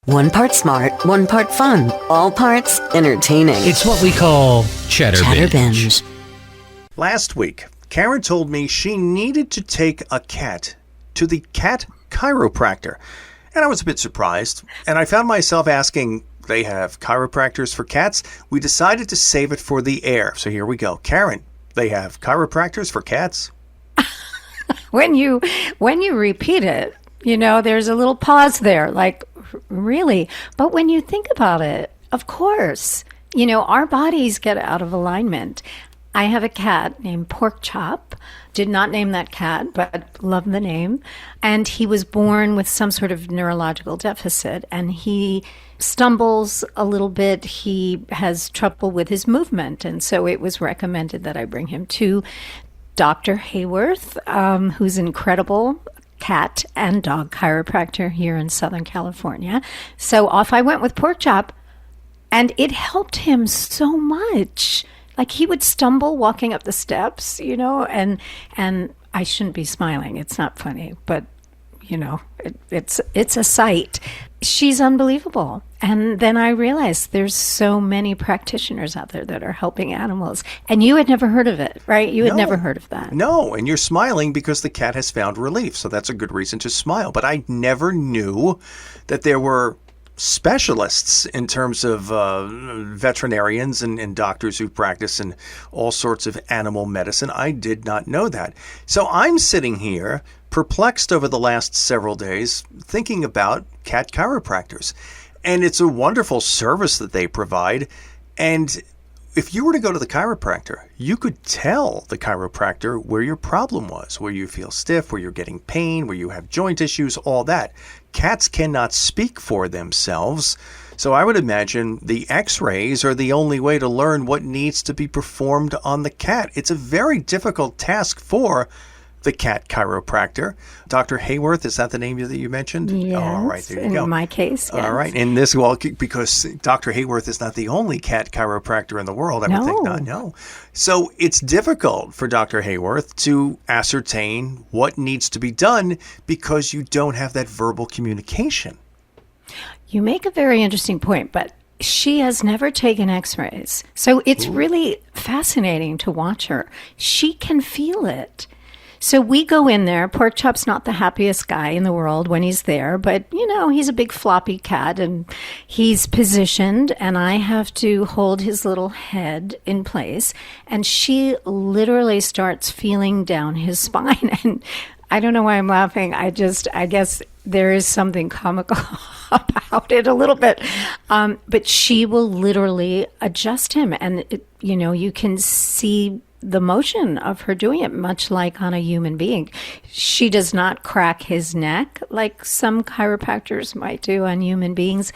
One part smart, one part fun, all parts entertaining. It's what we call Chatterbinge. Last week, Karen told me she needed to take a cat to the cat chiropractor. And I was a bit surprised. And I found myself asking, they have chiropractors for cats? We decided to save it for the air. So here we go. Karen, they have chiropractors for cats? When you repeat it, there's a little pause there, like, really? But when you think about it, of course, our bodies get out of alignment. I have a cat named Pork Chop. Did not name that cat, but love the name. And he was born with some sort of neurological deficit, and he stumbles a little bit. He has trouble with his movement, and so it was recommended that I bring him to Dr. Hayworth, who's an incredible cat and dog chiropractor here in Southern California. So off I went with Pork Chop, and it helped him so much. Like, he would stumble walking up the steps, and I shouldn't be smiling. It's not funny, but it's a sight. She's unbelievable. And then I realized there's so many practitioners out there that are helping animals. And you had never heard of it, right? You had never heard of that. No, and you're smiling because the cat has found relief. So that's a good reason to smile. But I never knew that there were specialists in terms of veterinarians and doctors who practice in all sorts of animal medicine. I did not know that. So I'm sitting here perplexed over the last several days thinking about cat chiropractors. And it's a wonderful service that they provide. And if you were to go to the chiropractor, you could tell the chiropractor where your problem was, where you feel stiff, where you're getting pain, where you have joint issues, all that. Cats cannot speak for themselves. So I would imagine the x-rays are the only way to learn what needs to be performed on the cat. It's a very difficult task for the cat chiropractor. Dr. Hayworth, is that the name that you mentioned? Yes, all right, there you go. In my case, yes. All right, and this, because Dr. Hayworth is not the only cat chiropractor in the world, I would think not, no. So it's difficult for Dr. Hayworth to ascertain what needs to be done because you don't have that verbal communication. You make a very interesting point, but she has never taken x-rays. So it's really fascinating to watch her. She can feel it. So we go in there. Pork Chop's not the happiest guy in the world when he's there, but, he's a big floppy cat, and he's positioned, and I have to hold his little head in place. And she literally starts feeling down his spine. And I don't know why I'm laughing. I guess there is something comical about it a little bit. But she will literally adjust him. And, you can see the motion of her doing it, much like on a human being. She does not crack his neck like some chiropractors might do on human beings.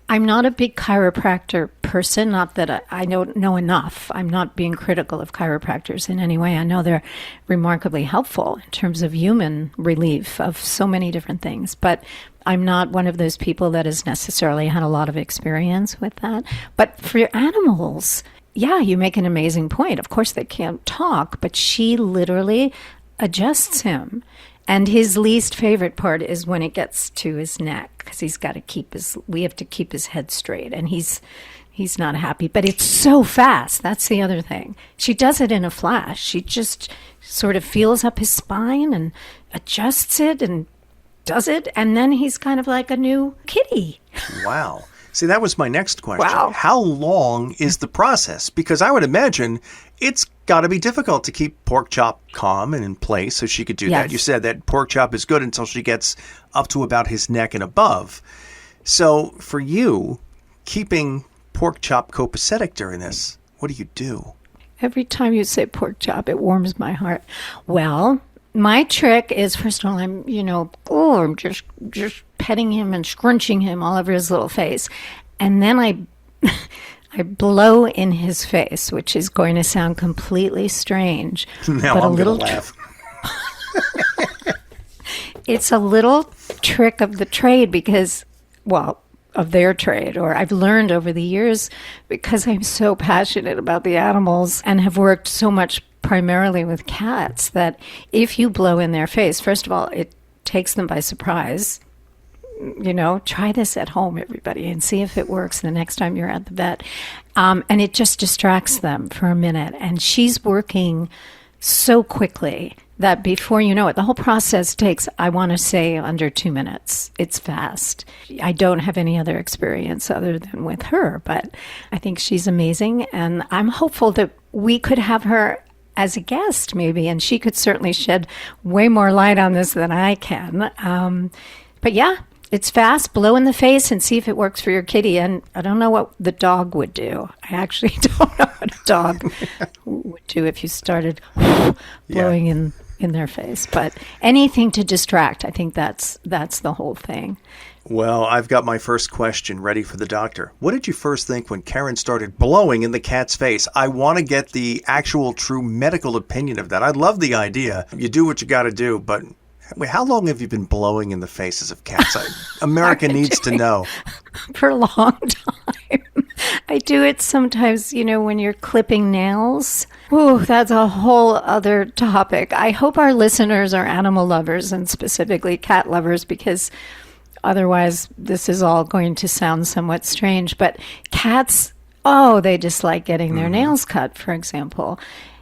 I'm not a big chiropractor person, not that I don't know enough. I'm not being critical of chiropractors in any way. I know they're remarkably helpful in terms of human relief of so many different things, but I'm not one of those people that has necessarily had a lot of experience with that. But for animals, yeah, you make an amazing point. Of course, they can't talk, but she literally adjusts him. And his least favorite part is when it gets to his neck, because we have to keep his head straight, and he's not happy. But it's so fast. That's the other thing. She does it in a flash. She just sort of feels up his spine and adjusts it and does it, and then he's kind of like a new kitty. Wow. See, that was my next question. Wow. How long is the process? Because I would imagine it's got to be difficult to keep Pork Chop calm and in place so she could do that. You said that Pork Chop is good until she gets up to about his neck and above. So for you, keeping Pork Chop copacetic during this, what do you do? Every time you say Pork Chop, it warms my heart. Well, my trick is, first of all, I'm just petting him and scrunching him all over his little face. And then I blow in his face, which is going to sound completely strange. Now but I'm going to laugh. It's a little trick of the trade because, of their trade, or I've learned over the years because I'm so passionate about the animals and have worked so much primarily with cats that if you blow in their face, first of all, it takes them by surprise. try this at home, everybody, and see if it works the next time you're at the vet. And it just distracts them for a minute. And she's working so quickly that before you know it, the whole process takes, I want to say, under 2 minutes. It's fast. I don't have any other experience other than with her, but I think she's amazing. And I'm hopeful that we could have her as a guest, maybe, and she could certainly shed way more light on this than I can. But yeah, it's fast. Blow in the face and see if it works for your kitty. And I don't know what the dog would do. I actually don't know what a dog would do if you started blowing in their face. But anything to distract, I think that's the whole thing. Well, I've got my first question ready for the doctor. What did you first think when Caryn started blowing in the cat's face? I want to get the actual true medical opinion of that. I love the idea. You do what you got to do, but wait, how long have you been blowing in the faces of cats? America needs to know. For a long time. I do it sometimes, when you're clipping nails. Ooh, that's a whole other topic. I hope our listeners are animal lovers and specifically cat lovers, because otherwise this is all going to sound somewhat strange. But cats, they dislike getting their nails cut, for example.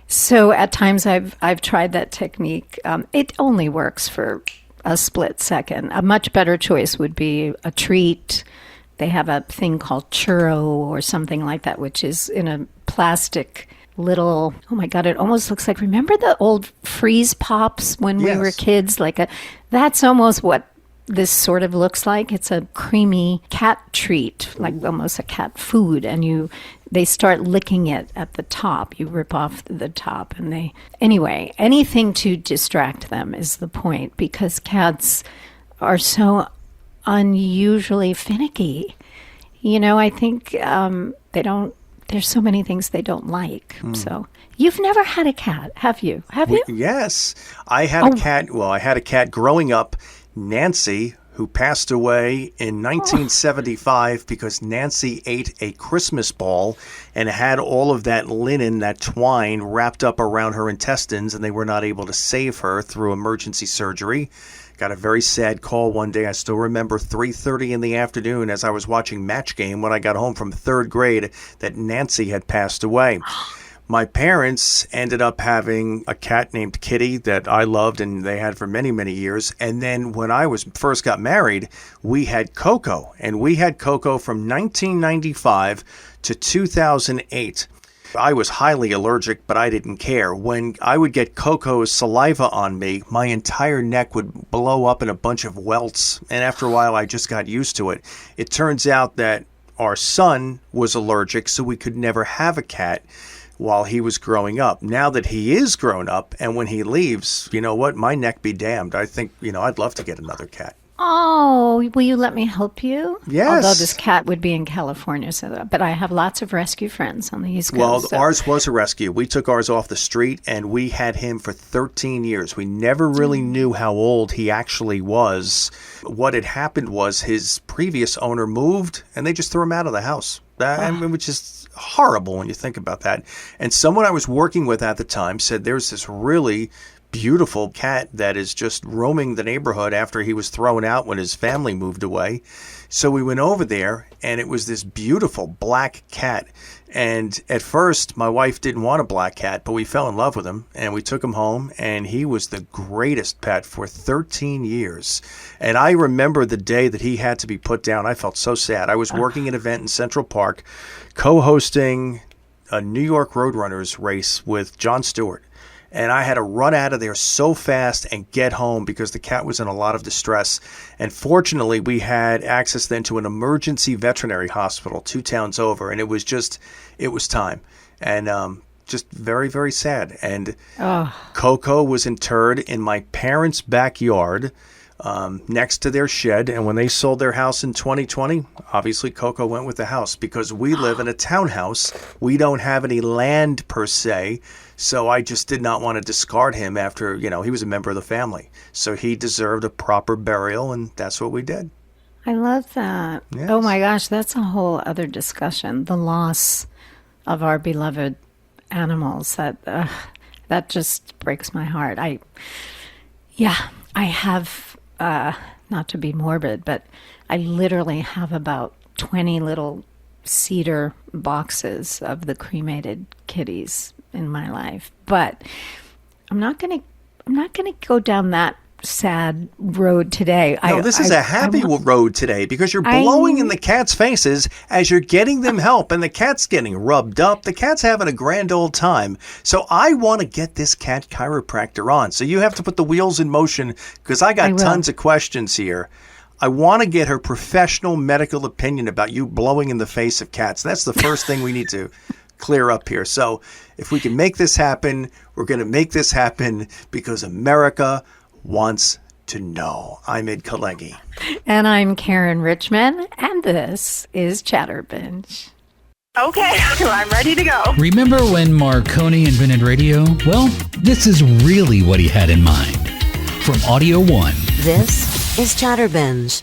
So at times I've tried that technique. It only works for a split second. A much better choice would be a treat. They have a thing called churro or something like that, which is in a plastic little, oh my God, it almost looks like, remember the old freeze pops when we were kids? That's almost what this sort of looks like. It's a creamy cat treat, like almost a cat food, and they start licking it at the top. You rip off the top, and anyway, anything to distract them is the point, because cats are so unusually finicky. I think there's so many things they don't like. So you've never had a cat, have you? Have you? Yes. I had a cat. Well, I had a cat growing up, Nancy, who passed away in 1975 because Nancy ate a Christmas ball and had all of that linen, that twine, wrapped up around her intestines, and they were not able to save her through emergency surgery. Got a very sad call one day. I still remember 3:30 in the afternoon as I was watching Match Game when I got home from third grade that Nancy had passed away. My parents ended up having a cat named Kitty that I loved and they had for many, many years. And then when I first got married, we had Coco. And we had Coco from 1995 to 2008. I was highly allergic, but I didn't care. When I would get Coco's saliva on me, my entire neck would blow up in a bunch of welts. And after a while, I just got used to it. It turns out that our son was allergic, so we could never have a cat while he was growing up. Now that he is grown up, and when he leaves, you know what? My neck be damned. I think, I'd love to get another cat. Oh, will you let me help you? Yes. Although this cat would be in California, but I have lots of rescue friends on the East Coast. Well, ours was a rescue. We took ours off the street, and we had him for 13 years. We never really knew how old he actually was. What had happened was his previous owner moved, and they just threw him out of the house. Which is horrible when you think about that. And someone I was working with at the time said there's this really beautiful cat that is just roaming the neighborhood after he was thrown out when his family moved away. So we went over there, and it was this beautiful black cat. And at first, my wife didn't want a black cat, but we fell in love with him, and we took him home, and he was the greatest pet for 13 years. And I remember the day that he had to be put down. I felt so sad. I was working an event in Central Park, co-hosting a New York Roadrunners race with Jon Stewart. And I had to run out of there so fast and get home because the cat was in a lot of distress. And fortunately, we had access then to an emergency veterinary hospital 2 towns over. And it was time. And just very, very sad. And Coco was interred in my parents' backyard next to their shed. And when they sold their house in 2020, obviously Coco went with the house because we live in a townhouse. We don't have any land per se. So I just did not want to discard him after, he was a member of the family. So he deserved a proper burial, and that's what we did. I love that. Yes. Oh my gosh, that's a whole other discussion. The loss of our beloved animals. That just breaks my heart. I have not to be morbid, but I literally have about 20 little cedar boxes of the cremated kitties in my life. But I'm not going to go down that sad road today. No, this is a happy road today because you're blowing in the cats' faces as you're getting them help, and the cat's getting rubbed up. The cat's having a grand old time. So I want to get this cat chiropractor on. So you have to put the wheels in motion because I got tons of questions here. I want to get her professional medical opinion about you blowing in the face of cats. That's the first thing we need to clear up here. So if we can make this happen, we're going to make this happen because America wants to know. I'm Ed Kalegi. And I'm Caryn Richman, and this is Chatterbinge. Okay, I'm ready to go. Remember when Marconi invented radio? Well, this is really what he had in mind. From Audio One. This is Chatterbinge.